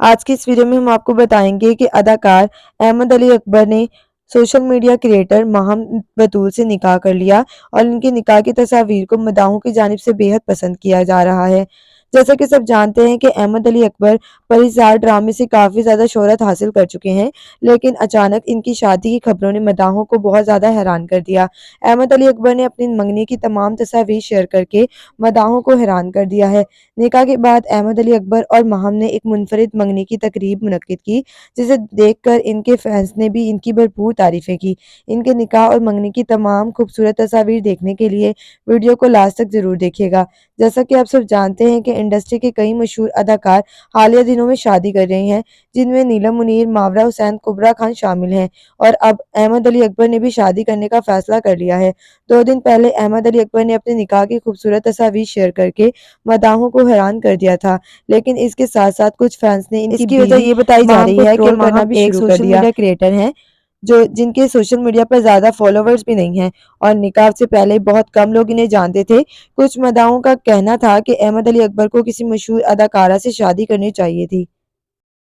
آج کی اس ویڈیو میں ہم آپ کو بتائیں گے کہ اداکار احمد علی اکبر نے سوشل میڈیا کریٹر ماہم بطول سے نکاح کر لیا اور ان کے نکاح کی تصاویر کو مداحوں کی جانب سے بے حد پسند کیا جا رہا ہے۔ جیسا کہ سب جانتے ہیں کہ احمد علی اکبر پریزاد ڈرامے سے کافی زیادہ شہرت حاصل کر چکے ہیں، لیکن اچانک ان کی شادی کی خبروں نے مداحوں کو بہت زیادہ حیران کر دیا۔ احمد علی اکبر نے اپنی منگنی کی تمام تصاویر شیئر کر کے مداحوں کو حیران کر دیا ہے۔ نکاح کے بعد احمد علی اکبر اور ماہم نے ایک منفرد منگنی کی تقریب منعقد کی، جسے دیکھ کر ان کے فینس نے بھی ان کی بھرپور تعریفیں کی۔ ان کے نکاح اور منگنی کی تمام خوبصورت تصاویر دیکھنے کے لیے ویڈیو کو لاسٹ تک ضرور دیکھیے گا۔ جیسا کہ آپ سب جانتے ہیں کہ انڈسٹری کے کئی مشہور اداکار حالیہ دنوں میں شادی کر رہے ہیں، جن میں نیلم منیر، ماورا حسین، کبرا خان شامل ہیں، اور اب احمد علی اکبر نے بھی شادی کرنے کا فیصلہ کر لیا ہے۔ 2 دن پہلے احمد علی اکبر نے اپنے نکاح کی خوبصورت تصاویر شیئر کر کے مداحوں کو حیران کر دیا تھا، لیکن اس کے ساتھ ساتھ کچھ فینس نے ان کی وجہ یہ بتائی جا رہی ہے کہ ماہم ایک سوشل میڈیا کریٹر ہیں جن کے سوشل میڈیا پر زیادہ فالوورز بھی نہیں ہیں، اور نکاح سے پہلے بہت کم لوگ انہیں جانتے تھے۔ کچھ مداحوں کا کہنا تھا کہ احمد علی اکبر کو کسی مشہور اداکارہ سے شادی کرنی چاہیے تھی۔